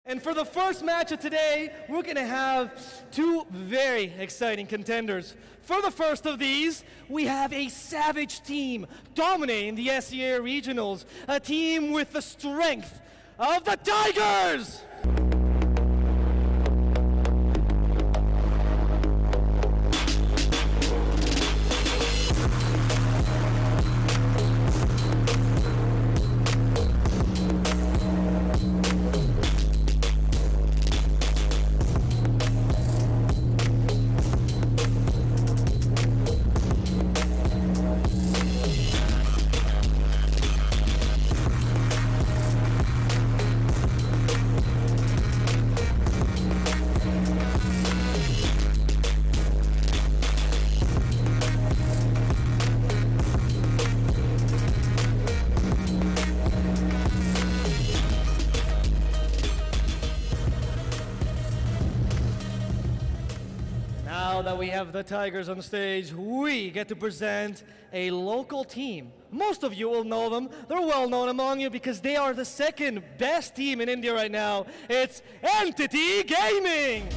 And for the first match of today, we're going to have two very exciting contenders. For the first of these, we have a savage team dominating the SEA Regionals, a team with the strength of the Tigers! Now that we have the Tigers on stage, we get to present a local team. Most of you will know them. They're well known among you because they are the second best team in India right now. It's Entity Gaming!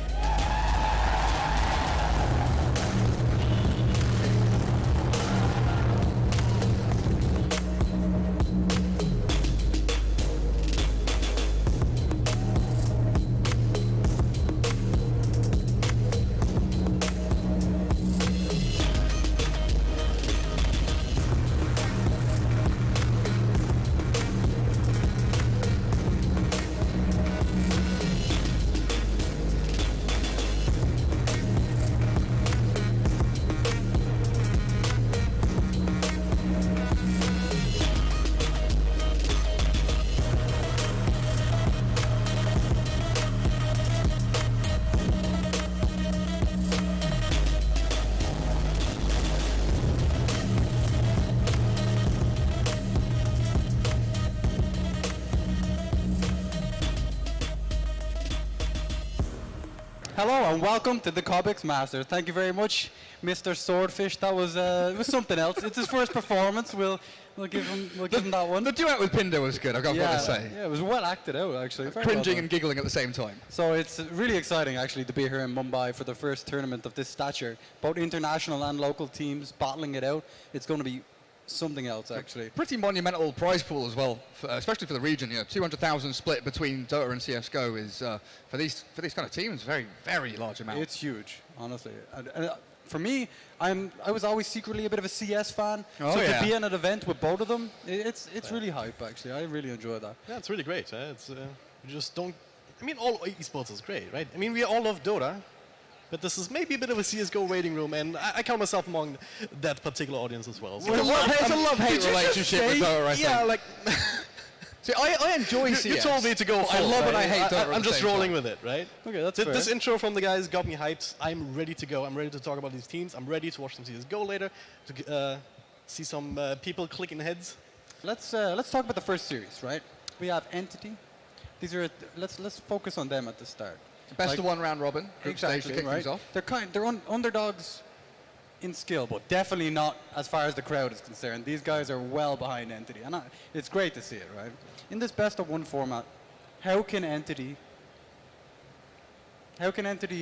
Hello and welcome to the Cobx Masters. Thank you very much, Mr. Swordfish. That was it was something else. It's his first performance. We'll give him that one. The duet with Pinder was good, I've got to say. Yeah, it was well acted out actually. Very Cringing well and giggling at the same time. So it's really exciting actually to be here in Mumbai for the first tournament of this stature. Both international and local teams battling it out. It's going to be something else actually. Pretty monumental prize pool as well, especially for the region. 200,000 split between Dota and CS:GO is for these kind of teams very, very large amount. It's huge, honestly. And for me, I was always secretly a bit of a CS fan. Oh, so yeah. to be in an event with both of them, it's really hype actually. I really enjoy that. Yeah, it's really great. It's you just don't. I mean, all esports is great, right? I mean, we all love Dota, but this is maybe a bit of a CS:GO waiting room, and I count myself among that particular audience as well. So It's a love-hate relationship with Dota, I think. yeah, like. See, I enjoy CS. You told me to go. I love and I hate Dota. I'm just rolling with it, right? Okay, that's fair. This intro from the guys got me hyped. I'm ready to go. I'm ready to talk about these teams. I'm ready to watch some CS:GO later, to see some people clicking heads. Let's talk about the first series, right? We have Entity. These are let's focus on them at the start. Best of one round robin. Group stage to kick right? things off. They're underdogs in skill, but definitely not as far as the crowd is concerned. These guys are well behind Entity, and it's great to see it, right? In this best of one format, how can Entity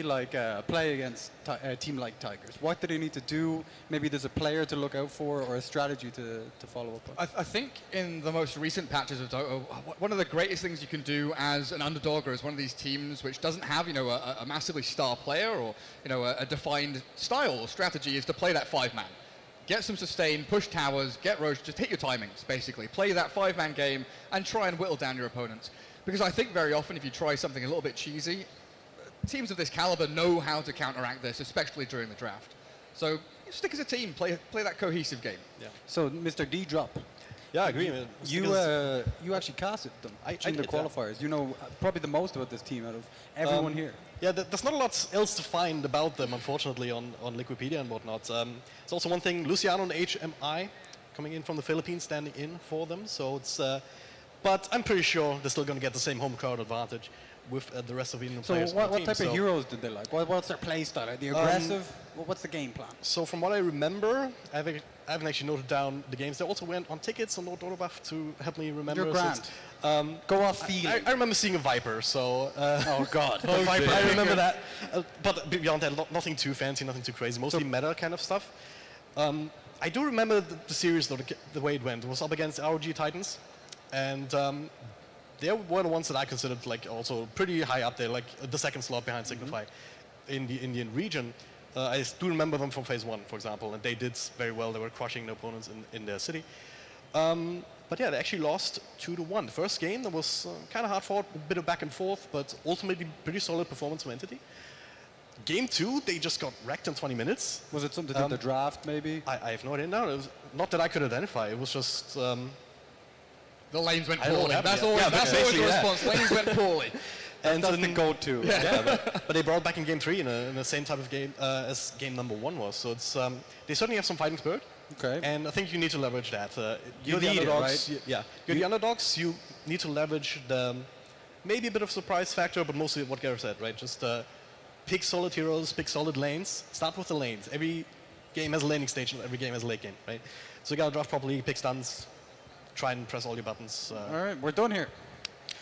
like play against a team like Tigers? What do they need to do? Maybe there's a player to look out for or a strategy to follow up on. I think in the most recent patches of Dota, one of the greatest things you can do as an underdog or as one of these teams which doesn't have a massively star player or a defined style or strategy is to play that 5-man. Get some sustain, push towers, get roach, just hit your timings, basically. Play that 5-man game and try and whittle down your opponents. Because I think very often if you try something a little bit cheesy, teams of this caliber know how to counteract this, especially during the draft. So stick as a team, play that cohesive game. Yeah. So, Mr. D Drop. Yeah, I agree. You actually casted them in the did, qualifiers. You know probably the most about this team out of everyone here. Yeah, there's not a lot else to find about them, unfortunately, on Liquipedia and whatnot. It's also one thing, Luciano and HMI coming in from the Philippines, standing in for them. So it's, but I'm pretty sure they're still going to get the same home crowd advantage with the rest of the Indian players. So what type of heroes did they like? What's their play style? Are they aggressive? What's the game plan? So from what I remember, I have I haven't actually noted down the games. They also went on tickets on Lord Dodobuff to help me remember. You're So grand. it's, Go off feeling. I remember seeing a Viper, so... Oh, God. the Viper, I remember that. But beyond that, nothing too fancy, nothing too crazy. Mostly meta kind of stuff. I do remember the series, though, the way it went. It was up against ROG Titans. And they were the ones that I considered like also pretty high up there, like the second slot behind Signify in the Indian region. I do remember them from phase 1, for example, and they did very well. They were crushing the opponents in their city. But yeah, they actually lost 2-1. The first game, that was kind of hard fought, a bit of back and forth, but ultimately pretty solid performance from Entity. Game 2, they just got wrecked in 20 minutes. Was it something to do with the draft, maybe? I have no idea now. It was not that I could identify. It was just... The lanes went I don't know poorly. what That's happened. always, Yeah, that's always the basically, yeah. response. Lanes went poorly. and That's the go-to. Yeah, but they brought back in game 3 in the same type of game as game number 1 was. So it's they certainly have some fighting spirit. Okay. And I think you need to leverage that. You You're the need it, underdogs. right? Yeah. You're the underdogs. You need to leverage the maybe a bit of surprise factor, but mostly what Gareth said, right? Just pick solid heroes, pick solid lanes. Start with the lanes. Every game has a laning stage, and every game has a late game, right? So you gotta draft properly, pick stuns, try and press all your buttons. All right, we're done here.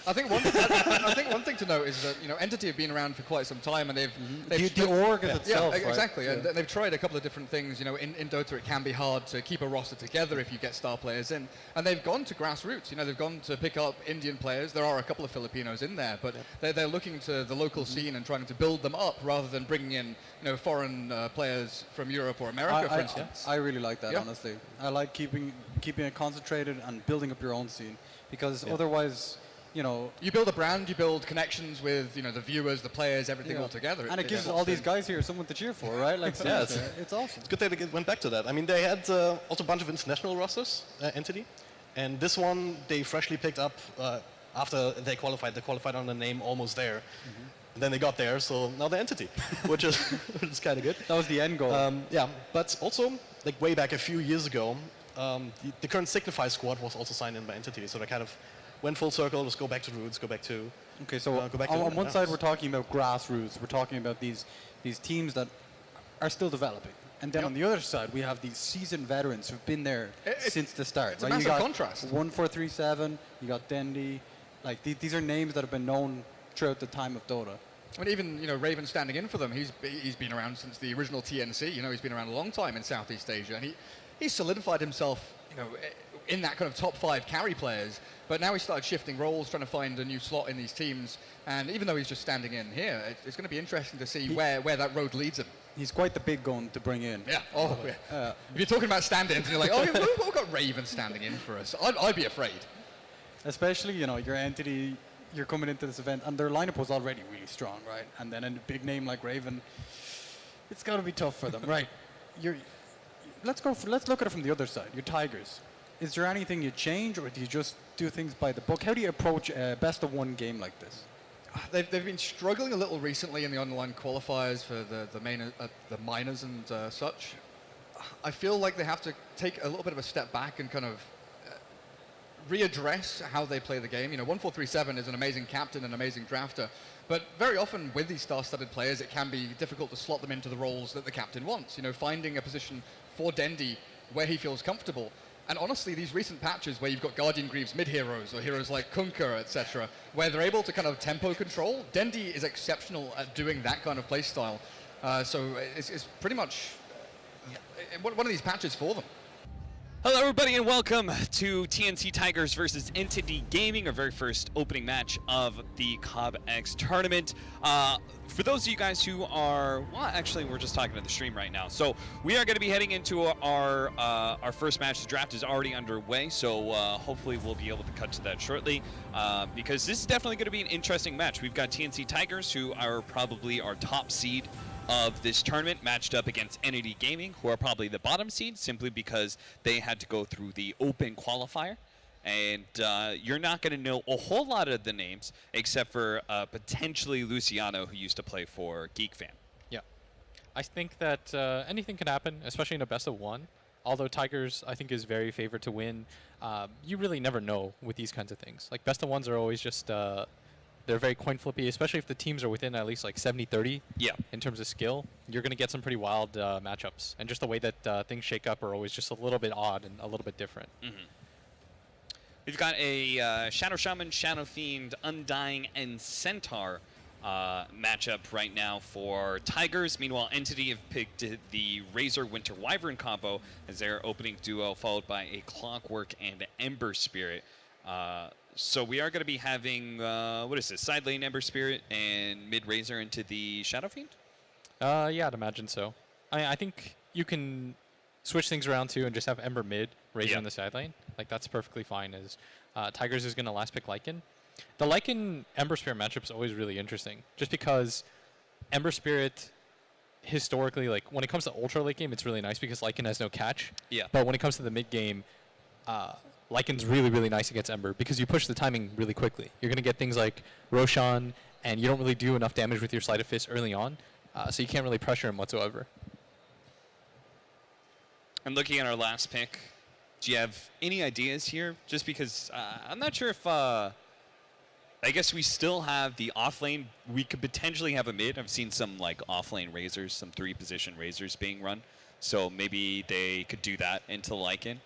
I think one thing to note is that Entity have been around for quite some time, and The org is itself, right? exactly, and they've tried a couple of different things. In Dota, it can be hard to keep a roster together if you get star players in, and they've gone to grassroots. They've gone to pick up Indian players. There are a couple of Filipinos in there, but they're looking to the local scene and trying to build them up rather than bringing in foreign players from Europe or America, for instance. I really like that, Yeah. honestly. I like keeping it concentrated and building up your own scene, because otherwise, You build a brand, you build connections with the viewers, the players, everything all together. and it gives all these guys here someone to cheer for, right? Like, Yeah, seriously, it's awesome. It's good that they went back to that. I mean, they had also a bunch of international rosters, Entity. And this one, they freshly picked up after they qualified. They qualified on the name Almost There. And then they got there, so now they're Entity, which is kind of good. That was the end goal. Yeah, but also, like way back a few years ago, the current Signify squad was also signed in by Entity. So they kind of went full circle, let's go back to roots, go back to... Okay, so go back to on the- one yeah. side we're talking about grassroots, we're talking about these teams that are still developing, and then on the other side we have these seasoned veterans who've been there since the start. it's a Like, you massive got contrast. 1437, you got Dendi, like these are names that have been known throughout the time of Dota. I mean, even Raven standing in for them. He's been around since the original TNC. He's been around a long time in Southeast Asia, and he's solidified himself, in that kind of top 5 carry players. But now he started shifting roles, trying to find a new slot in these teams. And even though he's just standing in here, it's going to be interesting to see where that road leads him. He's quite the big gun to bring in. Yeah. Oh, yeah. If you're talking about stand-ins, and you're like, oh, we've got Raven standing in for us, I'd be afraid. Especially, your Entity, you're coming into this event, and their lineup was already really strong, right? And then a big name like Raven, it's got to be tough for them, right? Let's look at it from the other side. Your Tigers. Is there anything you change, or do you just do things by the book? How do you approach a best-of-1 game like this? They've been struggling a little recently in the online qualifiers for the minors and such. I feel like they have to take a little bit of a step back and kind of readdress how they play the game. 1437 is an amazing captain, an amazing drafter, but very often with these star-studded players, it can be difficult to slot them into the roles that the captain wants. Finding a position for Dendi where he feels comfortable. And honestly, these recent patches where you've got Guardian Greaves mid-heroes or heroes like Kunkka, etc., where they're able to kind of tempo control, Dendi is exceptional at doing that kind of playstyle. So it's pretty much one of these patches for them. Hello everybody and welcome to TNC Tigers versus Entity Gaming, our very first opening match of the Cobx tournament. For those of you guys who are, well actually we're just talking to the stream right now. So we are going to be heading into our first match. The draft is already underway, so hopefully we'll be able to cut to that shortly because this is definitely going to be an interesting match. We've got TNC Tigers, who are probably our top seed of this tournament, matched up against Entity Gaming, who are probably the bottom seed simply because they had to go through the open qualifier. And you're not going to know a whole lot of the names except for potentially Luciano, who used to play for GeekFam. Yeah. I think that anything can happen, especially in a best-of-1. Although Tigers, I think, is very favored to win, you really never know with these kinds of things. Like, best-of-1s are always just They're very coin flippy, especially if the teams are within at least like 70-30 Yeah. in terms of skill. You're going to get some pretty wild matchups. And just the way that things shake up are always just a little bit odd and a little bit different. We've got a Shadow Shaman, Shadow Fiend, Undying, and Centaur matchup right now for Tigers. Meanwhile, Entity have picked the Razor Winter Wyvern combo as their opening duo, followed by a Clockwork and Ember Spirit. So we are going to be having, what is this, side lane Ember Spirit and mid Razor into the Shadow Fiend? Yeah, I'd imagine so. I think you can switch things around too and just have Ember mid, Razor in the side lane. Like, that's perfectly fine, as Tigers is going to last pick Lycan. The Lycan Ember Spirit matchup is always really interesting, just because Ember Spirit, historically, like, when it comes to ultra late game, it's really nice because Lycan has no catch. Yeah. But when it comes to the mid game, Lycan's really, really nice against Ember because you push the timing really quickly. You're going to get things like Roshan, and you don't really do enough damage with your Sleight of Fist early on, so you can't really pressure him whatsoever. And looking at our last pick, do you have any ideas here? Just because I'm not sure if... I guess we still have the offlane. We could potentially have a mid. I've seen some like offlane Razors, some 3-position Razors being run. So maybe they could do that into Lycan.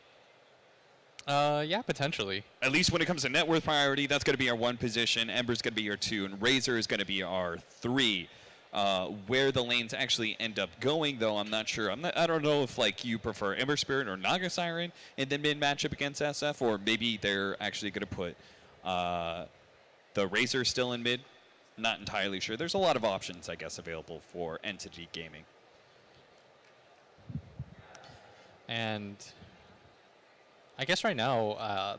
Yeah, potentially. At least when it comes to net worth priority, that's going to be our 1 position. Ember's going to be your 2, and Razor is going to be our 3. Where the lanes actually end up going, though, I'm not sure. I don't know if like you prefer Ember Spirit or Naga Siren in the mid matchup against SF, or maybe they're actually going to put the Razor still in mid. Not entirely sure. There's a lot of options, I guess, available for Entity Gaming. And I guess right now,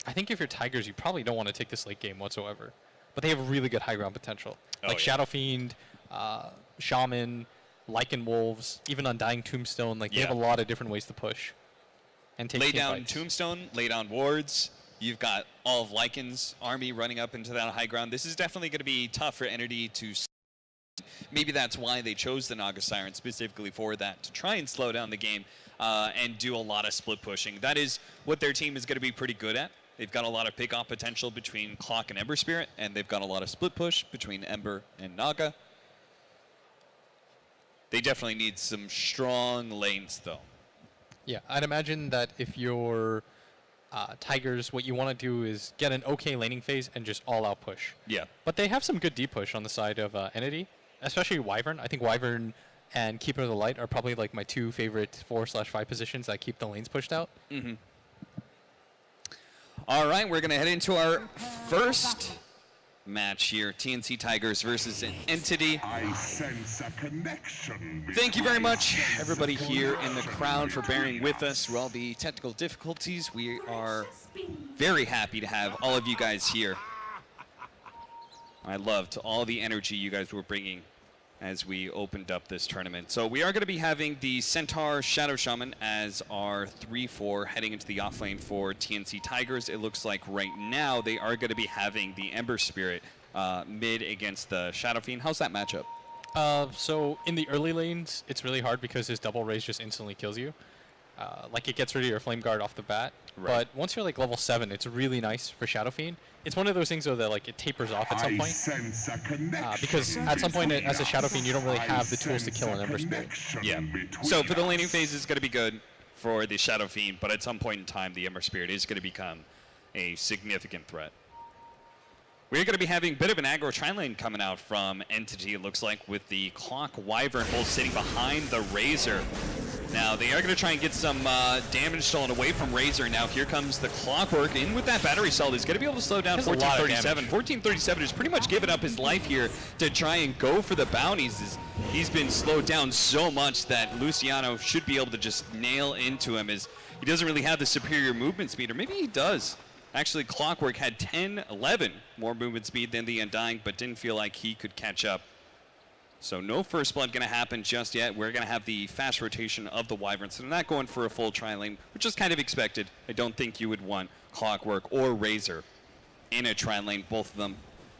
I think if you're Tigers, you probably don't want to take this late game whatsoever. But they have really good high ground potential. Like Shadow Fiend, Shaman, Lycan Wolves, even Undying Tombstone. Like, they have a lot of different ways to push and take Lay team down fights. Tombstone, lay down wards. You've got all of Lycan's army running up into that high ground. This is definitely going to be tough for Entity to... Maybe that's why they chose the Naga Siren specifically for that, to try and slow down the game and do a lot of split pushing. That is what their team is going to be pretty good at. They've got a lot of pick-off potential between Clock and Ember Spirit, and they've got a lot of split push between Ember and Naga. They definitely need some strong lanes, though. Yeah, I'd imagine that if you're Tigers, what you want to do is get an okay laning phase and just all-out push. Yeah. But they have some good deep push on the side of Entity, especially Wyvern. I think Wyvern and Keeper of the Light are probably like my 2 favorite 4/5 positions that keep the lanes pushed out. Mm-hmm. All right, we're going to head into our first match here. TNC Tigers versus Entity. I sense a connection. Thank you very much, everybody here in the crowd, for bearing with us through all the technical difficulties. We are very happy to have all of you guys here. I loved all the energy you guys were bringing as we opened up this tournament. So we are going to be having the Centaur Shadow Shaman as our 3-4 heading into the offlane for TNC Tigers. It looks like right now they are going to be having the Ember Spirit mid against the Shadow Fiend. How's that matchup? So in the early lanes, it's really hard because his double raise just instantly kills you. Like, it gets rid of your Flame Guard off the bat. Right. But once you're like level 7, it's really nice for Shadow Fiend. It's one of those things, though, that like it tapers off at some point. Because at some point, as a Shadow Fiend, you don't really have the tools to kill an Ember Spirit. Yeah. So for the laning phase, it's going to be good for the Shadow Fiend, but at some point in time, the Ember Spirit is going to become a significant threat. We're going to be having a bit of an aggro tri-lane coming out from Entity, it looks like, with the Clock Wyvern Bull sitting behind the Razor. Now, they are going to try and get some damage stolen away from Razor. Now, here comes the Clockwork in with that battery cell. He's going to be able to slow down 1437. 1437 has pretty much given up his life here to try and go for the bounties. He's been slowed down so much that Luciano should be able to just nail into him, as he doesn't really have the superior movement speed, or maybe he does. Actually, Clockwork had 10, 11 more movement speed than the Undying, but didn't feel like he could catch up. So no first blood going to happen just yet. We're going to have the fast rotation of the Wyvern, so they're not going for a full tri-lane, which is kind of expected. I don't think you would want Clockwork or Razor in a tri-lane. Both of them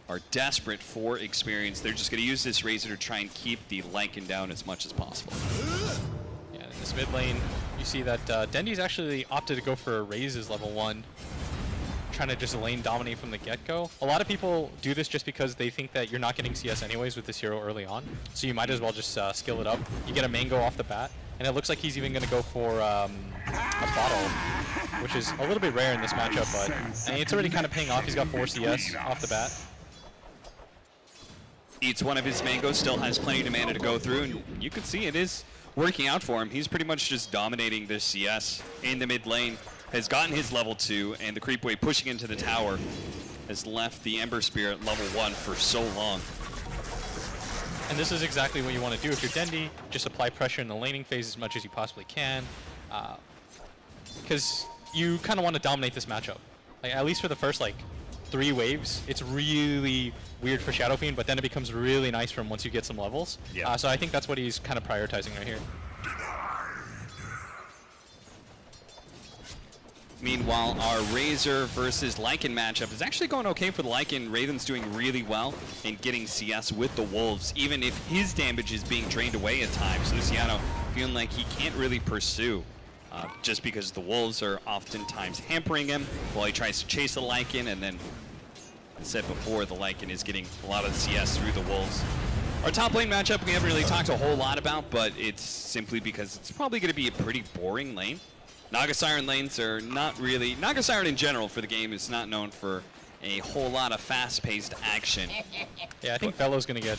are desperate for experience. They're just going to use this Razor to try and keep the Lycan down as much as possible. Yeah, in this mid lane, you see that Dendy's actually opted to go for a Raze's level 1. trying to just lane dominate from the get-go. A lot of people do this just because they think that you're not getting CS anyways with this hero early on, so you might as well just skill it up. You get a mango off the bat, and it looks like he's even going to go for a bottle, which is a little bit rare in this matchup, but I mean, it's already kind of paying off. He's got 4 CS off the bat. Eats one of his mangoes, still has plenty of mana to go through, and you can see it is working out for him. He's pretty much just dominating this CS in the mid lane, has gotten his level 2, and the creep wave pushing into the tower has left the Ember Spirit level 1 for so long. And this is exactly what you want to do if you're Dendi. Just apply pressure in the laning phase as much as you possibly can, because you kind of want to dominate this matchup. Like, at least for the first like 3 waves, it's really weird for Shadow Fiend, but then it becomes really nice for him once you get some levels. Yeah. So I think that's what he's kind of prioritizing right here. Meanwhile, our Razor versus Lycan matchup is actually going okay for the Lycan. Raven's doing really well in getting CS with the Wolves, even if his damage is being drained away at times. Luciano feeling like he can't really pursue, just because the Wolves are oftentimes hampering him while he tries to chase the Lycan, and then, as I said before, the Lycan is getting a lot of CS through the Wolves. Our top lane matchup we haven't really talked a whole lot about, but it's simply because it's probably going to be a pretty boring lane. Naga Siren lanes are not really... Naga Siren in general for the game is not known for a whole lot of fast-paced action. Yeah, I think Velo's going to get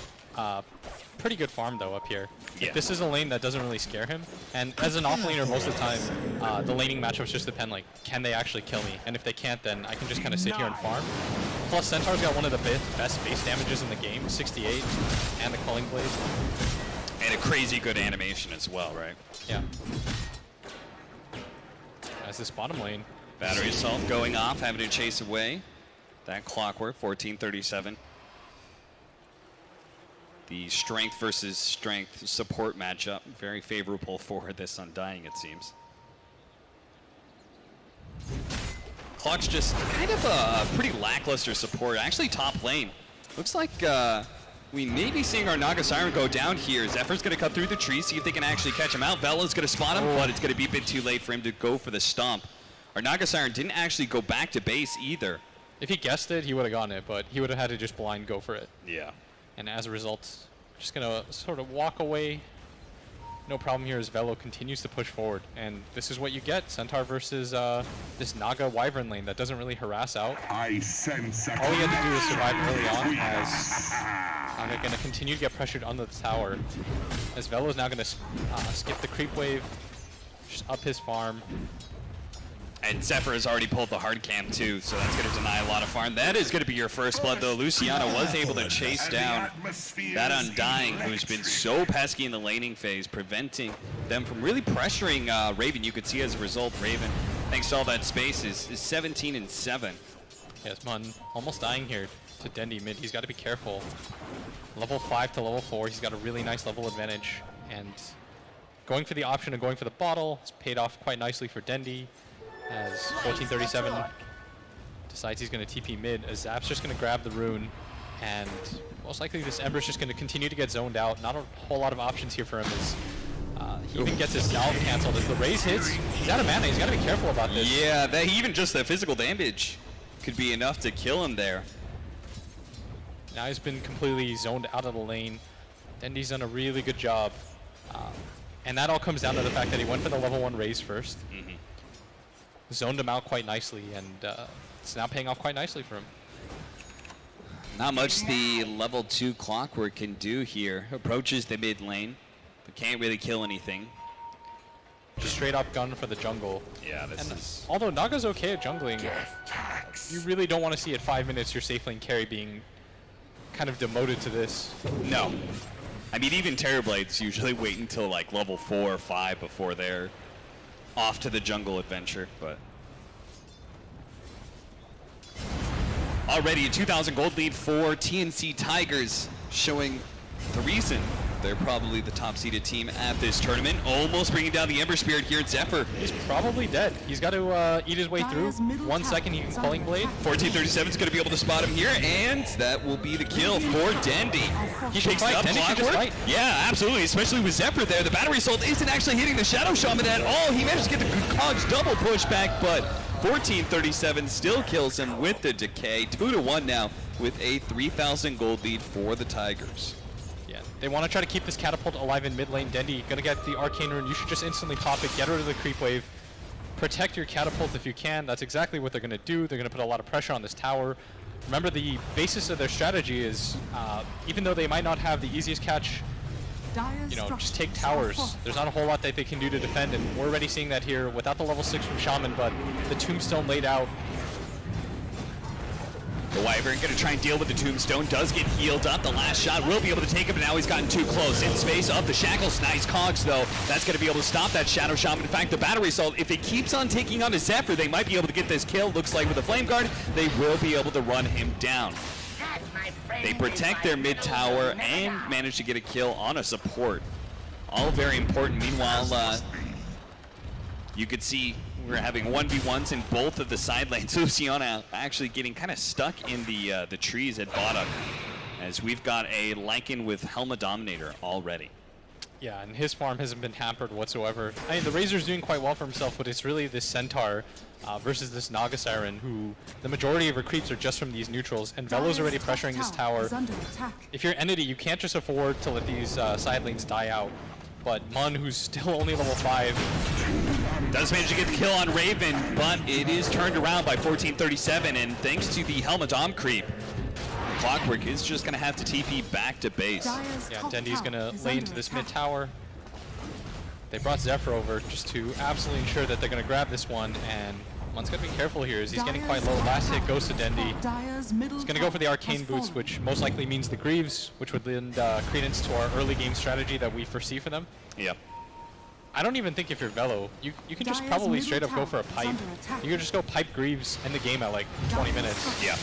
pretty good farm, though, up here. Yeah. This is a lane that doesn't really scare him. And as an off-laner, most of the time, the laning matchups just depend, like, can they actually kill me? And if they can't, then I can just kind of sit here and farm. Plus, Centaur's got one of the best base damages in the game, 68, and the Culling Blade. And a crazy good animation as well, right? Yeah. As this bottom lane. Battery assault going off, having to chase away that Clockwork, 1437. The strength versus strength support matchup, very favorable for this Undying, it seems. Clock's just kind of a pretty lackluster support. Actually, top lane. Looks like we may be seeing our Naga Siren go down here. Zephyr's going to cut through the tree, see if they can actually catch him out. Vela's going to spot him, but it's going to be a bit too late for him to go for the stomp. Our Naga Siren didn't actually go back to base either. If he guessed it, he would have gotten it, but he would have had to just blind go for it. Yeah. And as a result, just going to sort of walk away. No problem here as Velo continues to push forward. And this is what you get, Centaur versus this Naga Wyvern lane that doesn't really harass out. I sense All he had to do is survive early on, as Naga going to continue to get pressured on the tower. As Velo is now going to skip the creep wave, just up his farm. And Zephyr has already pulled the hard cam too, so that's going to deny a lot of farm. That is going to be your first blood, though. Luciano was able to chase down that Undying, who's been so pesky in the laning phase, preventing them from really pressuring Raven. You could see as a result, Raven, thanks to all that space, is 17-7. Yes, Mun almost dying here to Dendi mid. He's got to be careful. Level 5 to level 4, he's got a really nice level advantage. And going for the option of going for the bottle has paid off quite nicely for Dendi. As 1437 decides he's going to TP mid, as Zap's just going to grab the rune, and most likely this Ember's just going to continue to get zoned out. Not a whole lot of options here for him as he even gets his salve canceled. As the raise hits, he's out of mana. He's got to be careful about this. Yeah, even just the physical damage could be enough to kill him there. Now he's been completely zoned out of the lane. Dendi's done a really good job. And that all comes down to the fact that he went for the level 1 raise first. Zoned him out quite nicely, and it's now paying off quite nicely for him. Not much the level 2 Clockwork can do here. Approaches the mid lane, but can't really kill anything. Just straight up gun for the jungle. Yeah, this And is... although Naga's okay at jungling, you really don't want to see at 5 minutes your safe lane carry being kind of demoted to this. No. I mean, even Terrorblades usually wait until like level 4 or 5 before they're off to the jungle adventure, but... Already a 2,000 gold lead for TNC Tigers, showing the reason they're probably the top-seeded team at this tournament. Almost bringing down the Ember Spirit here at Zephyr. He's probably dead. He's got to eat his way through. 1 second he can Culling Blade. 1437 is going to be able to spot him here, and that will be the kill for Dendi. He should fight. Dendi should just fight. Yeah, absolutely, especially with Zephyr there. The battery assault isn't actually hitting the Shadow Shaman at all. He managed to get the Cog's double pushback, but 1437 still kills him with the decay. 2-1 now with a 3,000 gold lead for the Tigers. Yeah, they want to try to keep this catapult alive in mid lane. Dendi gonna get the arcane rune. You should just instantly pop it, get rid of the creep wave, protect your catapult if you can. That's exactly what they're gonna do. They're gonna put a lot of pressure on this tower. Remember, the basis of their strategy is, even though they might not have the easiest catch, you know, just take towers. There's not a whole lot that they can do to defend, and we're already seeing that here without the level 6 from Shaman, but the Tombstone laid out. The Wyvern going to try and deal with the Tombstone, does get healed up. The last shot will be able to take him, but now he's gotten too close. In space of the Shackles, nice Cogs though. That's going to be able to stop that Shadow Shaman. In fact, the Battery Assault, if it keeps on taking on a Zephyr, they might be able to get this kill. Looks like with the Flame Guard, they will be able to run him down. They protect their mid tower and manage to get a kill on a support. All very important. Meanwhile, you could see we're having 1v1s in both of the side lanes. Luciano actually getting kind of stuck in the trees at bottom, as we've got a Lycan with Helma Dominator already. Yeah, and his farm hasn't been hampered whatsoever. I mean, the Razor's doing quite well for himself, but it's really this Centaur versus this Naga Siren, who the majority of her creeps are just from these neutrals, and Velo's already pressuring this tower. If you're Entity, you can't just afford to let these side lanes die out. But Mun, who's still only level 5, does manage to get the kill on Raven, but it is turned around by 1437, and thanks to the Helma Dom creep, Clockwork is just going to have to TP back to base. Yeah, Dendi's going to lay into this mid tower. They brought Zephyr over just to absolutely ensure that they're going to grab this one, and Mun's got to be careful here as he's getting quite low. Last hit goes to Dendi. He's going to go for the Arcane Boots, which most likely means the Greaves, which would lend credence to our early game strategy that we foresee for them. Yep. I don't even think if you're Velo, you can just probably straight up go for a pipe. You can just go pipe Greaves in the game at like 20 minutes. Yeah.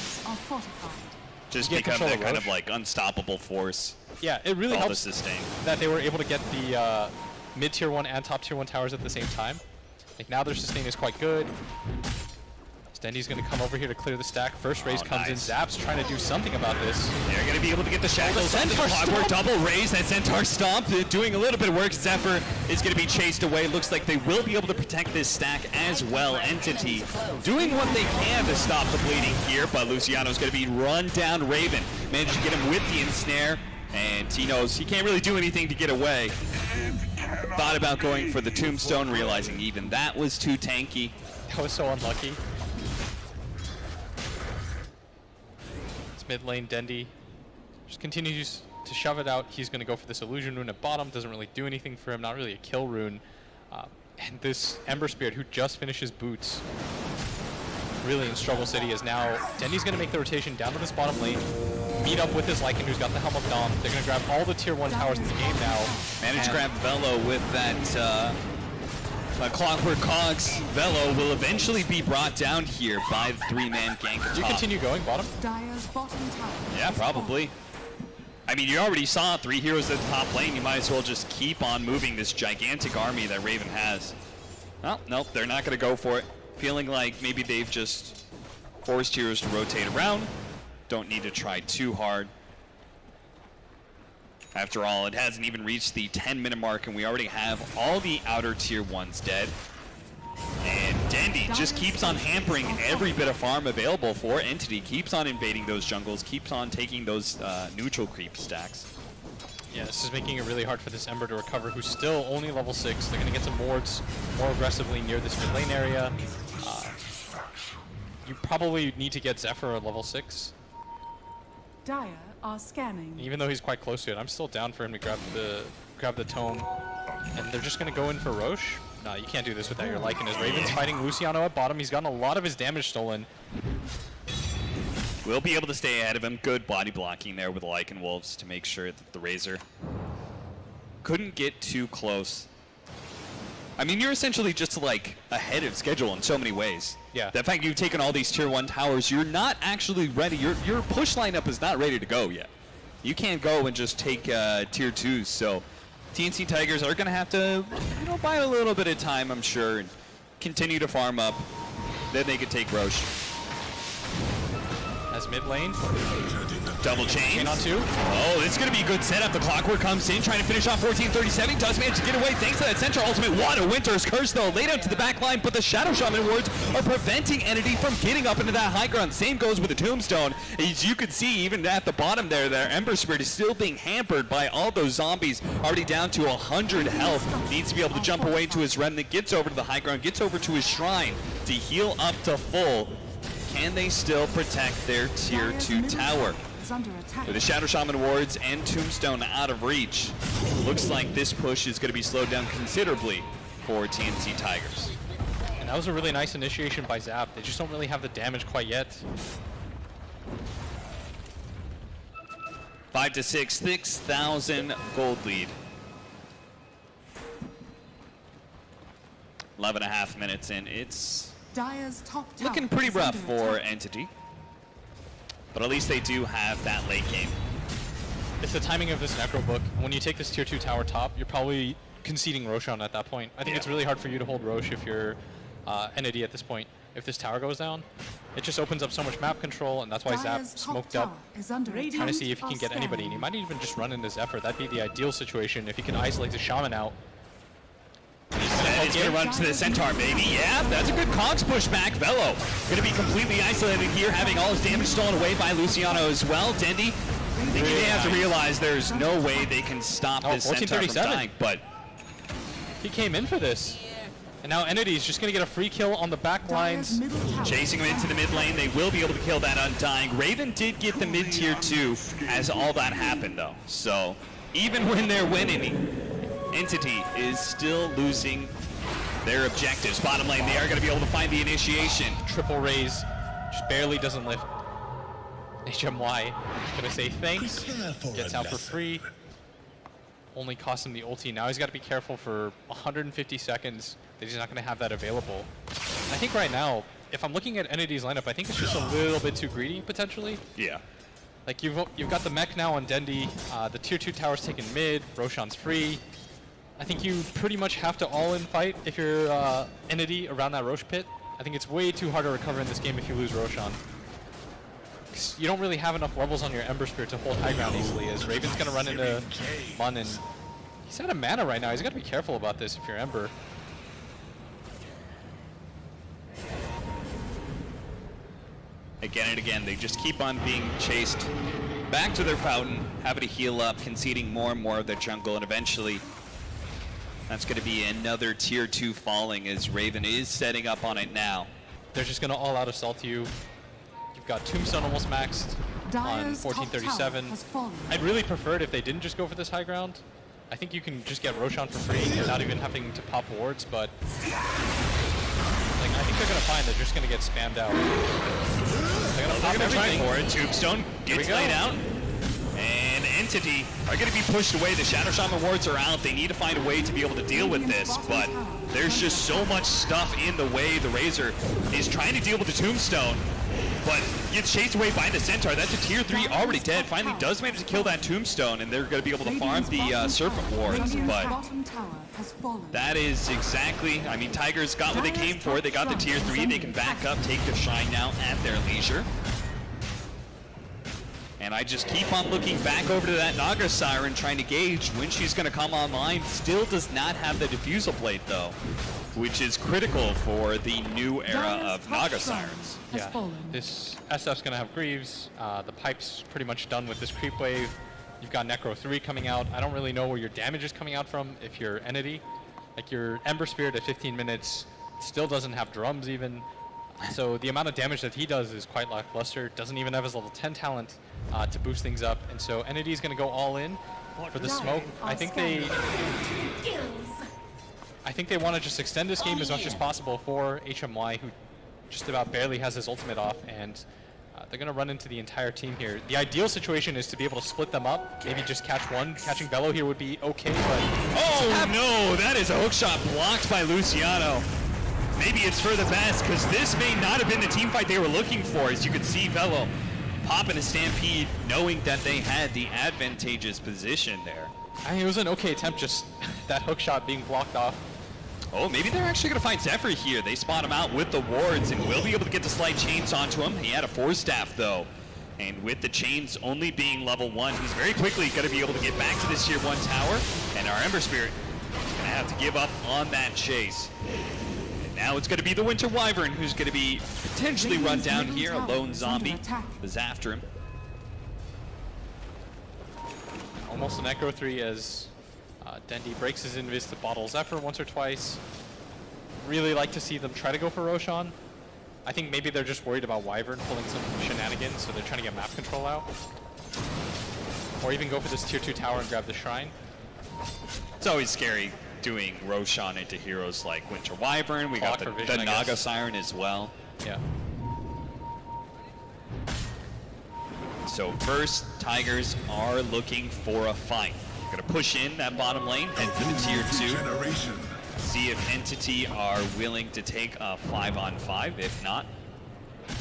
Just become that kind of like unstoppable force. Yeah, it really helps sustain. That they were able to get the mid tier 1 and top tier 1 towers at the same time. Like now their sustain is quite good. Dendi's going to come over here to clear the stack. First raise comes in. Zap's trying to do something about this. They're going to be able to get the Shackles. Clockwork double raise. That Centaur Stomp doing a little bit of work. Zephyr is going to be chased away. Looks like they will be able to protect this stack as well. Entity doing what they can to stop the bleeding here, but Luciano's going to be run down. Raven managed to get him with the ensnare, and he knows he can't really do anything to get away. Thought about going for the Tombstone, realizing even that was too tanky. That was so unlucky. Mid lane, Dendi just continues to shove it out. He's going to go for this Illusion Rune at bottom. Doesn't really do anything for him. Not really a kill rune. And this Ember Spirit, who just finishes boots, really in struggle city, is now Dendi's going to make the rotation down to this bottom lane, meet up with his Lycan, who's got the Helm of Dom. They're going to grab all the tier 1 towers in the game now. Manage to grab Velo with that Clockwork Cogs. Velo will eventually be brought down here by the 3-man gank. Do you continue going bottom? Yeah, probably. I mean, you already saw 3 heroes at the top lane. You might as well just keep on moving this gigantic army that Raven has. Well, nope, they're not going to go for it. Feeling like maybe they've just forced heroes to rotate around. Don't need to try too hard. After all, it hasn't even reached the 10-minute mark, and we already have all the outer tier 1s dead. And Dendi just keeps on hampering every bit of farm available for Entity, keeps on invading those jungles, keeps on taking those neutral creep stacks. Yeah, this is making it really hard for this Ember to recover, who's still only level 6. They're going to get some wards more aggressively near this mid lane area. You probably need to get Zephyr at level 6. Dire are scanning. Even though he's quite close to it, I'm still down for him to grab the tome. And they're just going to go in for Roche. No, you can't do this without your Lycan. As Raven's fighting Luciano at bottom, he's gotten a lot of his damage stolen. We'll be able to stay ahead of him. Good body blocking there with the Lycan Wolves to make sure that the Razor couldn't get too close. I mean, you're essentially just like ahead of schedule in so many ways. Yeah. The fact you've taken all these tier 1 towers, you're not actually ready. Your push lineup is not ready to go yet. You can't go and just take tier 2s. So TNC Tigers are going to have to, buy a little bit of time, I'm sure, and continue to farm up. Then they could take Roche. has mid lane. Double chains. Chain on 2. Oh, this is going to be a good setup. The Clockwork comes in, trying to finish off 1437. Does manage to get away thanks to that Centaur ultimate. What a Winter's Curse, though. Laid out to the back line, but the Shadow Shaman wards are preventing Entity from getting up into that high ground. Same goes with the Tombstone. As you can see, even at the bottom there, their Ember Spirit is still being hampered by all those zombies. Already down to 100 health. Needs to be able to jump away to his Remnant. Gets over to the high ground. Gets over to his Shrine to heal up to full. Can they still protect their tier 2 tower? With the Shadow Shaman wards and Tombstone out of reach, looks like this push is going to be slowed down considerably for TNC Tigers. And that was a really nice initiation by Zap. They just don't really have the damage quite yet. 5 to 6, 6,000 gold lead. 11.5 minutes in. It's Dire's top tower looking pretty is rough under for attack. Entity. But at least they do have that late game. It's the timing of this Necro book. When you take this tier 2 tower top, you're probably conceding Roshan at that point. I think it's really hard for you to hold Rosh if you're Entity at this point. If this tower goes down, it just opens up so much map control, and that's why Zap Dire's top smoked tower up, is under trying to attack. see if he can get anybody. And he might even just run into Zephyr. That'd be the ideal situation if he can isolate the Shaman out. He's going to run to the Centaur, baby. Yeah, that's a good Cogs push back. Velo going to be completely isolated here, having all his damage stolen away by Luciano as well. Dendi, they have to realize there's no way they can stop this Centaur from dying, but he came in for this. And now Entity is just going to get a free kill on the back Dire's lines. middle tower chasing him is into the down. mid lane. They will be able to kill that Undying. Raven did get the mid tier 2 as all that happened, though. So even when they're winning, Entity is still losing their objectives. Bottom lane, they are going to be able to find the initiation. Triple raise, just barely doesn't lift. HMY going to say thanks, gets out for free. Only cost him the ulti. Now he's got to be careful for 150 seconds that he's not going to have that available. I think right now, if I'm looking at Entity's lineup, I think it's just a little bit too greedy, potentially. Yeah. Like, you've got the mech now on Dendi, the tier 2 tower's taken mid, Roshan's free. I think you pretty much have to all-in fight if you're Entity around that Rosh pit. I think it's way too hard to recover in this game if you lose Roshan. 'Cause you don't really have enough levels on your Ember Spirit to hold high ground easily, as Raven's going to run into Mun, and he's out of mana right now. He's got to be careful about this if you're Ember. Again and again, they just keep on being chased back to their fountain, having to heal up, conceding more and more of their jungle, and eventually that's going to be another tier 2 falling as Raven is setting up on it now. They're just going to all-out assault you. You've got Tombstone almost maxed on Dire's top tower 1437. has fallen. I'd really prefer it if they didn't just go for this high ground. I think you can just get Roshan for free without even having to pop wards, but like, I think they're going to find they're just going to get spammed out. They're going to pop They're trying everything. for it. Tombstone gets we go. laid out. And Entity are going to be pushed away. The Shadow Shaman wards are out. They need to find a way to be able to deal with this, but there's just so much stuff in the way. The Razor is trying to deal with the Tombstone, but gets chased away by the Centaur. That's a tier 3 already dead. Finally does manage to kill that Tombstone, and they're going to be able to farm the Serpent wards, but Bottom tower has fallen. that is exactly, I mean, Tigers got what they came for. They got the tier 3. They can back up, take the Shrine now at their leisure. And I just keep on looking back over to that Naga Siren, trying to gauge when she's going to come online. Still does not have the Diffusal Blade, though, which is critical for the new era Dire's of top Naga tower Sirens. has Yeah, fallen. this SF's going to have Greaves. The pipe's pretty much done with this creep wave. You've got Necro 3 coming out. I don't really know where your damage is coming out from if you're Entity. Like, your Ember Spirit at 15 minutes still doesn't have drums even. So the amount of damage that he does is quite lackluster. Doesn't even have his level 10 talent to boost things up. And so Entity's going to go all in for the smoke. I think they want to just extend this game as much as possible for HMY, who just about barely has his ultimate off, and they're going to run into the entire team here. The ideal situation is to be able to split them up, maybe just catch one. Catching Velo here would be okay, but... Oh, no! That is a hook shot blocked by Luciano. Maybe it's for the best, because this may not have been the team fight they were looking for. As you can see, Velo popping a Stampede, knowing that they had the advantageous position there. I mean, it was an okay attempt, just that hook shot being blocked off. Oh, maybe they're actually going to find Zephyr here. They spot him out with the wards and will be able to get the slight chains onto him. He had a 4-staff, though. And with the chains only being level 1, he's very quickly going to be able to get back to this tier 1 tower. And our Ember Spirit going to have to give up on that chase. And now it's going to be the Winter Wyvern who's going to be potentially run down here. A lone zombie is after him. Almost an Necro 3 as Dendi breaks his invis to bottle Zephyr once or twice. Really like to see them try to go for Roshan. I think maybe they're just worried about Wyvern pulling some shenanigans, so they're trying to get map control out. Or even go for this tier 2 tower and grab the shrine. It's always scary doing Roshan into heroes like Winter Wyvern. We got Clock for the vision, I Naga guess. Siren as well. Yeah. So first, Tigers are looking for a fight. Gonna push in that bottom lane, head for the tier 2. Generation. See if Entity are willing to take a 5-on-5. If not,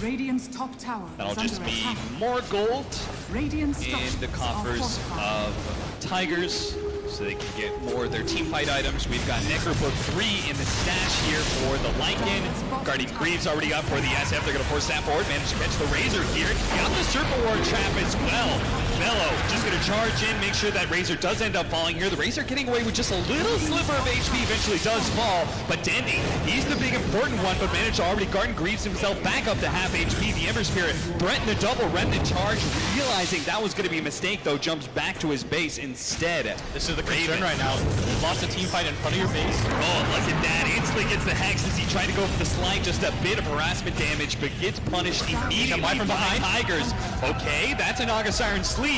Radiant's top tower that'll is just under be attack. more gold Radiant in the structures are coffers fortified. of Tigers, so they can get more of their team fight items. We've got Necrobook 3 in the stash here for the Lycan. Guardian Greaves already up for the SF. They're going to force that forward. Managed to catch the Razor here. Got the Circle Ward trap as well. Bello just going to charge in, make sure that Razor does end up falling here. The Razor getting away with just a little sliver of HP, eventually does fall. But Dendi, he's the big important one, but managed to already Guardian Greaves himself back up to half HP. The Ember Spirit threatened the double remnant charge, realizing that was going to be a mistake though, jumps back to his base instead. This is the concern right now. You've lost a team fight in front of your base. Oh, look at that. Instantly gets the Hex as he tried to go for the slide. Just a bit of harassment damage, but gets punished immediately Why from by behind? Tigers. Okay, that's a Naga Siren sleep.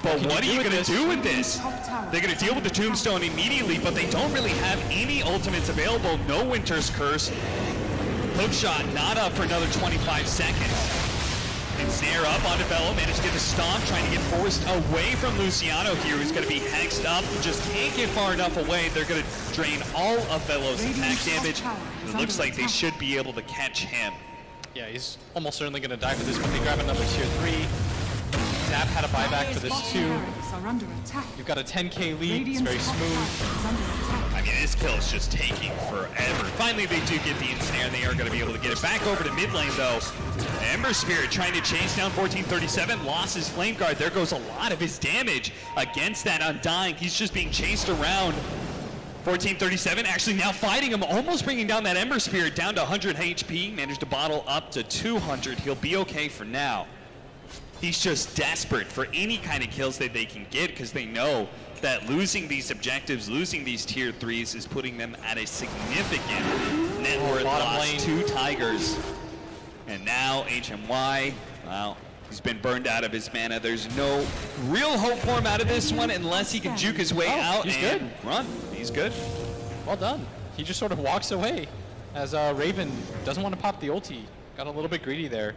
But what are you going to do with this? They're going to deal with the Tombstone immediately, but they don't really have any ultimates available. No Winter's Curse. Hookshot not up for another 25 seconds. Ensnare up onto Bello, managed to get the stomp, trying to get forced away from Luciano here, who's going to be hexed up. Just can't get far enough away. They're going to drain all of Bello's attack damage. It looks like they should be able to catch him. Yeah, he's almost certainly going to die for this, but they grab another tier 3. Zap had a buyback for this too. Are under attack. You've got a 10k lead, it's Radiant's very top smooth. tower is under attack. I mean, this kill is just taking forever. Finally, they do get the ensnare, and they are going to be able to get it back over to mid lane, though. Ember Spirit trying to chase down 1437, lost his Flame Guard. There goes a lot of his damage against that Undying. He's just being chased around. 1437 actually now fighting him, almost bringing down that Ember Spirit down to 100 HP. Managed to bottle up to 200. He'll be okay for now. He's just desperate for any kind of kills that they can get because they know that losing these objectives, losing these tier 3s is putting them at a significant net worth loss to Tigers. And now HMY, well, he's been burned out of his mana. There's no real hope for him out of this one unless he can juke his way out he's and good. run. He's good. Well done. He just sort of walks away as Raven doesn't want to pop the ulti. Got a little bit greedy there.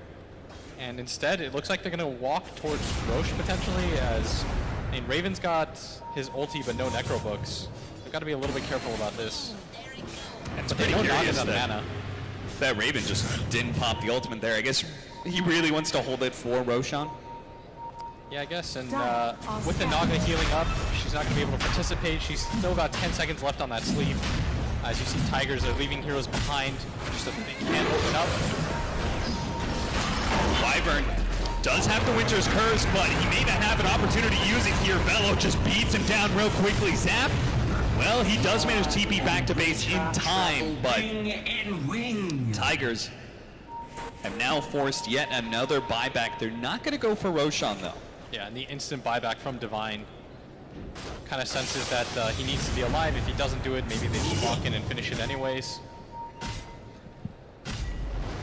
And instead, it looks like they're going to walk towards Roche potentially as, I mean, Raven's got his ulti but no Necro Books. They've got to be a little bit careful about this. It's But they pretty know Naga's curious out of that, mana. that Raven just didn't pop the ultimate there. I guess he really wants to hold it for Roshan. Yeah, I guess. And with the Naga healing up, she's not going to be able to participate. She's still got 10 seconds left on that sleep. As you see, Tigers are leaving heroes behind just so that they can't open up. Wyvern does have the Winter's Curse, but he may not have an opportunity to use it here. Bello just beats him down real quickly. Zap, well, he does manage TP back to base in time, but Tigers have now forced yet another buyback. They're not going to go for Roshan, though. Yeah, and the instant buyback from Divine kind of senses that he needs to be alive. If he doesn't do it, maybe they should walk in and finish it anyways.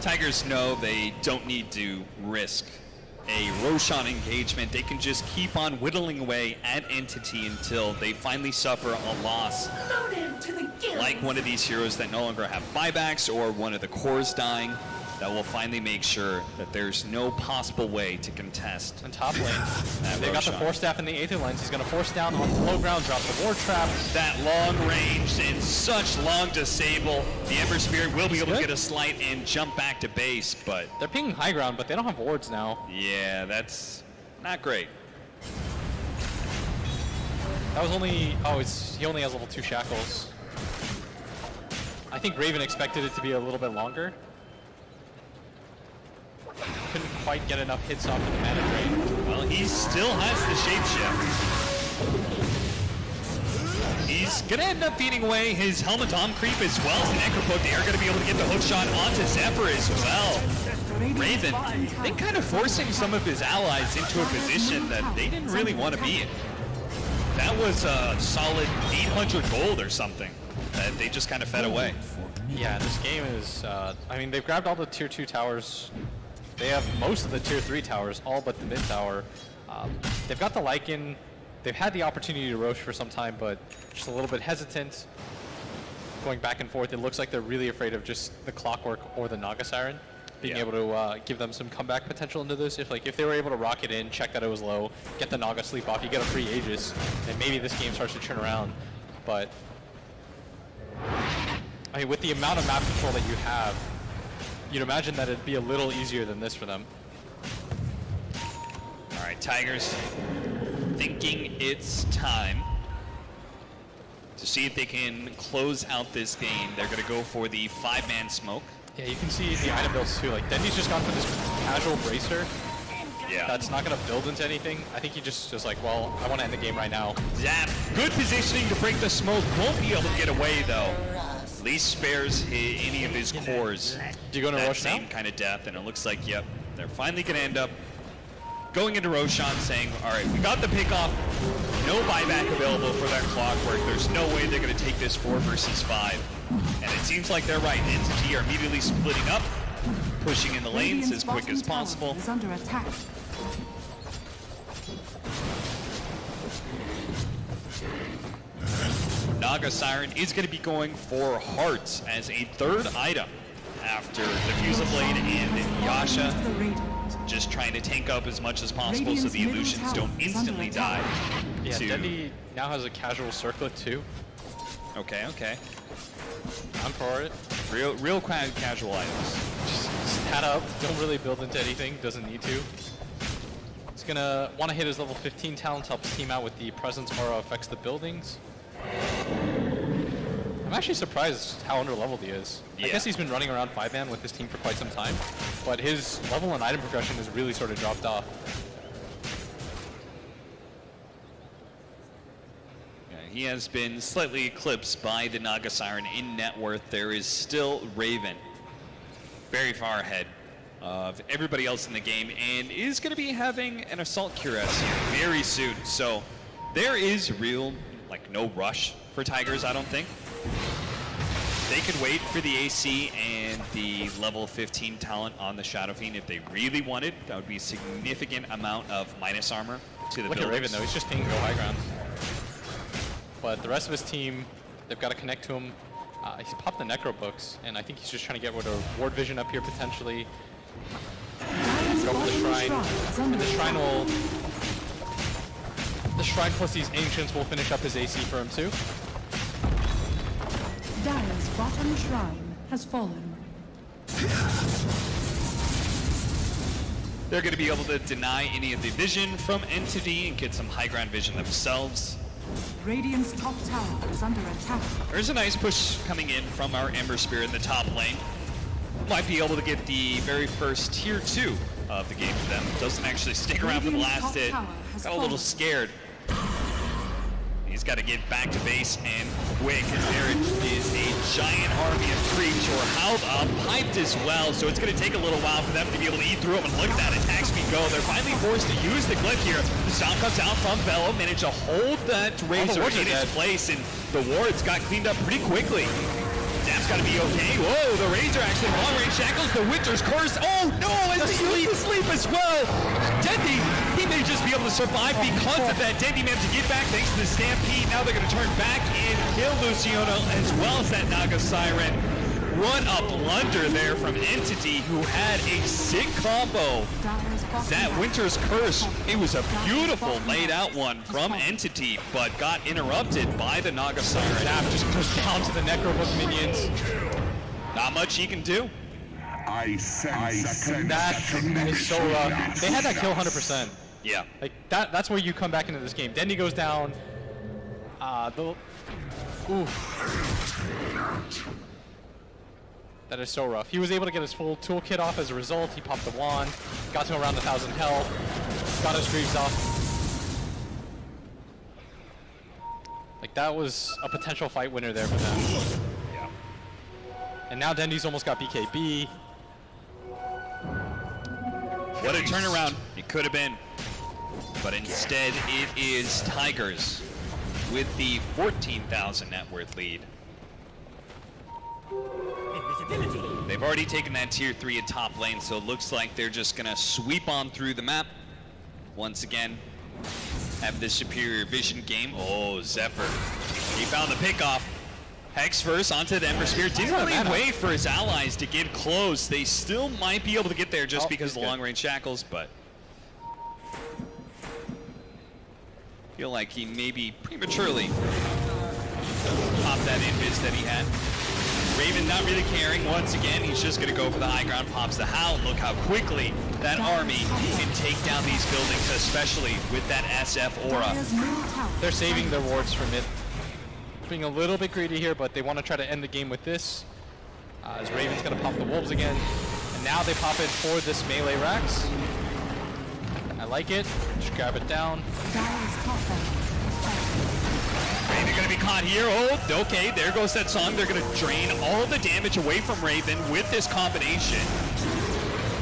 Tigers know they don't need to risk a Roshan engagement. They can just keep on whittling away at Entity until they finally suffer a loss. Like one of these heroes that no longer have buybacks or one of the cores dying, that will finally make sure that there's no possible way to contest. And top lane, they got the Roshan. Force Staff in the Aether Lens. He's going to force down on the low ground, drop the Ward Trap. That long range and such long disable. The Ember Spirit will be able to get a slight and jump back to base, but They're pinging high ground, but they don't have wards now. yeah, that's not great. That was only, he only has level 2 shackles. I think Raven expected it to be a little bit longer. Couldn't quite get enough hits off of the mana drain. Well, he still has the shapeshift. He's gonna end up feeding away his Helmatom creep as well as the Necropoke. They are gonna be able to get the hook shot onto Zephyr as well. Raven, they kind of forcing some of his allies into a position that they didn't really want to be in. That was a solid 800 gold or something that they just kind of fed away. Yeah, this game is, I mean, they've grabbed all the tier 2 towers. They have most of the tier 3 towers, all but the mid tower. They've got the Lycan. They've had the opportunity to Roche for some time, but just a little bit hesitant. Going back and forth, it looks like they're really afraid of just the Clockwork or the Naga Siren being able to give them some comeback potential into this. If they were able to rock it in, check that it was low, get the Naga sleep off, you get a free Aegis, and maybe this game starts to turn around. But I mean, with the amount of map control that you have, you'd imagine that it'd be a little easier than this for them. All right, Tigers thinking it's time to see if they can close out this game. They're going to go for the 5-man smoke. Yeah, you can see the item builds too. Like, Dendy's just gone for this casual bracer. Yeah. That's not going to build into anything. I think he just like, well, I want to end the game right now. Zap, good positioning to break the smoke. Won't be able to get away though. At least spares any of his cores. Do you go into that Roche now? same kind of death, and it looks like, yep, they're finally going to end up going into Roshan saying, all right, we got the pick off. No buyback available for that Clockwork. There's no way they're going to take this 4 versus 5. And it seems like they're right. Entity are immediately splitting up, pushing in the lanes Radiant's as quick bottom as tower possible. is under attack. Naga Siren is going to be going for Hearts as a 3rd item after Diffuser Blade and Yasha. The Radiant. Just trying to tank up as much as possible so the illusions don't instantly die. Yeah, to- Dendy now has a casual circlet too. Okay, okay. I'm for it. Real casual items. Just stat up, don't really build into anything, doesn't need to. He's gonna want to hit his level 15 talents, help his team out with the presence aura affects the buildings. I'm actually surprised how underleveled he is. I Yeah. guess he's been running around 5-man with his team for quite some time, but his level and item progression has really sort of dropped off. Yeah, he has been slightly eclipsed by the Naga Siren in net worth. There is still Raven very far ahead of everybody else in the game and is going to be having an Assault Cuirass here very soon. So there is real, like, no rush for Tigers, I don't think. They could wait for the AC and the level 15 talent on the Shadow Fiend if they really wanted. That would be a significant amount of minus armor to the Look at buildings. Raven though, he's just pinging go high ground. But the rest of his team, they've got to connect to him. He's popped the Necro books, and I think he's just trying to get rid of Ward Vision up here potentially. Dire's Go for the bottom Shrine, shrine is and under the Shrine attack. will... The Shrine plus these Ancients will finish up his AC for him too. Dire's bottom shrine has fallen. They're going to be able to deny any of the vision from Entity and get some high ground vision themselves. Radiant's top tower is under attack. There's a nice push coming in from our Ember Spirit in the top lane. Might be able to get the very first tier 2 of the game for them. Doesn't actually stick around for the Radiant's last top hit. tower has Got a little fallen. scared. He's got to get back to base and quick, as there is a giant army of creeps who are held up, piped as well, so it's going to take a little while for them to be able to eat through them. And look at that attack speed go. They're finally forced to use the glyph here. The stomp comes out from Bello, managed to hold that Razor wards are in its dead. place, and the wards got cleaned up pretty quickly. Zap's got to be okay. Whoa, the Razor actually long range shackles the Winter's Curse. Oh no, and he used the sleep as well. Dendy, he may just be able to survive because of that. Dendy managed to get back thanks to the Stampede. Now they're going to turn back and kill Luciano as well as that Naga Siren. What a blunder there from Entity, who had a sick combo. Dire's bottom That tower Winter's has Curse, fallen. it was a Dire's beautiful bottom laid tower out one has from fallen. Entity, but got interrupted by the Naga Siren. Zap just goes down to the Necrobook minions. Not much he can do. I sense a That connection. is so rough. They had that kill 100%. Yeah. Like that's where you come back into this game. Dendy goes down. That is so rough. He was able to get his full toolkit off as a result. He popped the wand, got to around 1,000 health, got his Greaves off. Like, that was a potential fight winner there for them. Yeah. And now Dendy's almost got BKB. What a turnaround it could have been. But instead, it is Tigers with the 14,000 net worth lead. They've already taken that tier 3 at top lane, so it looks like they're just gonna sweep on through the map. Once again, have this superior vision game. Oh, Zephyr. He found the pickoff. Hex first onto the Ember Spear. Didn't really wait for his allies to get close. They still might be able to get there just because of the long range shackles, but feel like he maybe prematurely popped that invis that he had. Raven not really caring. Once again, he's just going to go for the high ground, pops the Howl. Look how quickly that army can take down these buildings, especially with that SF aura. They're saving their wards for mid. Being a little bit greedy here, but they want to try to end the game with this. As Raven's going to pop the Wolves again. And now they pop it for this melee Rax. I like it. Just grab it down. Raven gonna be caught here. Oh, okay, there goes that song. They're gonna drain all the damage away from Raven with this combination.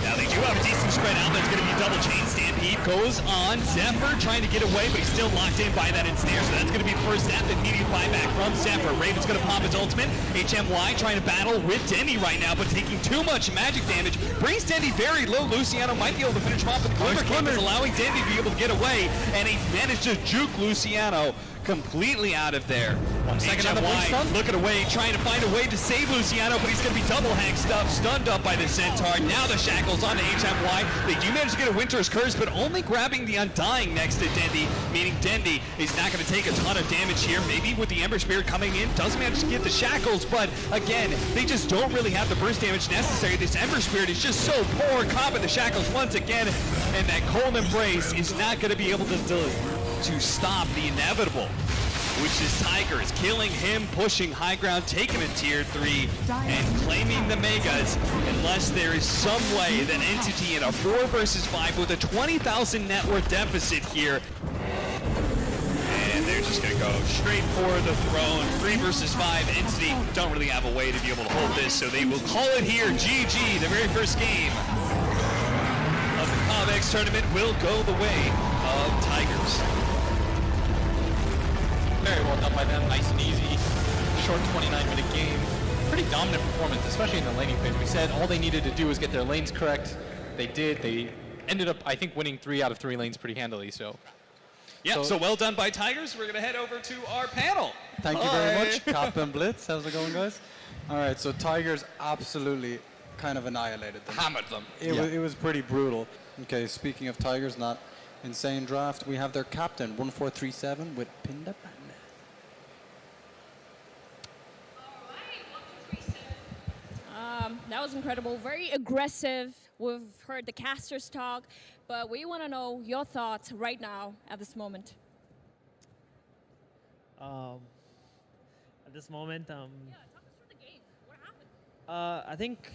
Now they do have a decent spread out. There's gonna be double chain. Stampede goes on. Zephyr trying to get away, but he's still locked in by that ensnare. So that's gonna be the first step. Immediate buyback from Zephyr. Raven's gonna pop his ultimate. HMY trying to battle with Dendy right now, but taking too much magic damage. Brings Dendy very low. Luciano might be able to finish him off, but the Glimmer Camp is allowing Dendy to be able to get away, and he managed to juke Luciano completely out of there. 1 second on the blink stun. Looking away, trying to find a way to save Luciano, but he's going to be double hexed up, stunned up by the Centaur. Now the shackles on to HMY. They do manage to get a Winter's Curse, but only grabbing the Undying next to Dendy, meaning Dendy is not going to take a ton of damage here. Maybe with the Ember Spirit coming in, does manage to get the shackles, but again, they just don't really have the burst damage necessary. This Ember Spirit is just so poor. Caught with the shackles once again, and that Cold Embrace is not going to be able to stop the inevitable, which is Tigers killing him, pushing high ground, taking a tier 3, and claiming the Megas, unless there is some way that Entity in a 4 versus 5 with a 20,000 net worth deficit here. And they're just going to go straight for the throne. 3 versus 5. Entity don't really have a way to be able to hold this, so they will call it here. GG, the very first game of the Cobx tournament will go the way of Tigers. Very well done by them, nice and easy. Short 29-minute game. Pretty dominant performance, especially in the laning phase. We said all they needed to do was get their lanes correct. They did. They ended up, I think, winning 3 out of 3 lanes pretty handily. So, yeah, so well done by Tigers. We're going to head over to our panel. Thank you very much, Captain Blitz. How's it going, guys? All right, so Tigers absolutely kind of annihilated them. Hammered them. It was pretty brutal. Okay, speaking of Tigers, not insane draft, we have their captain, 1437 with Pinda Panda. That was incredible. Very aggressive. We've heard the casters talk, but we want to know your thoughts right now at this moment. At this moment, Yeah, talk us through the game. What happened? I think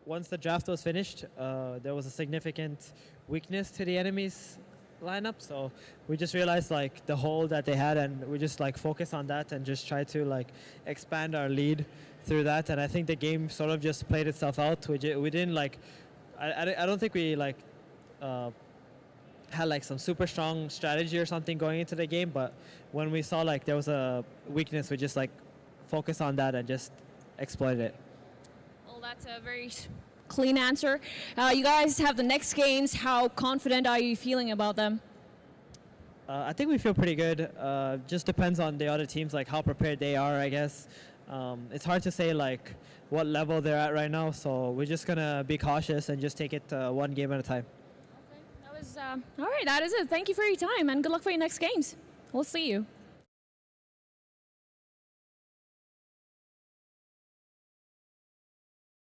once the draft was finished, there was a significant weakness to the enemy's lineup. So we just realized like the hole that they had, and we just like focus on that and just try to like expand our lead through that. And I think the game sort of just played itself out. We didn't like, I don't think we like had like some super strong strategy or something going into the game. But when we saw like there was a weakness, we just like focus on that and just exploit it. Well, that's a very clean answer. You guys have the next games. How confident are you feeling about them? I think we feel pretty good. Just depends on the other teams, like how prepared they are, I guess. It's hard to say like what level they're at right now, so we're just gonna be cautious and just take it one game at a time. Okay, that was all right. That is it. Thank you for your time, and good luck for your next games. We'll see you.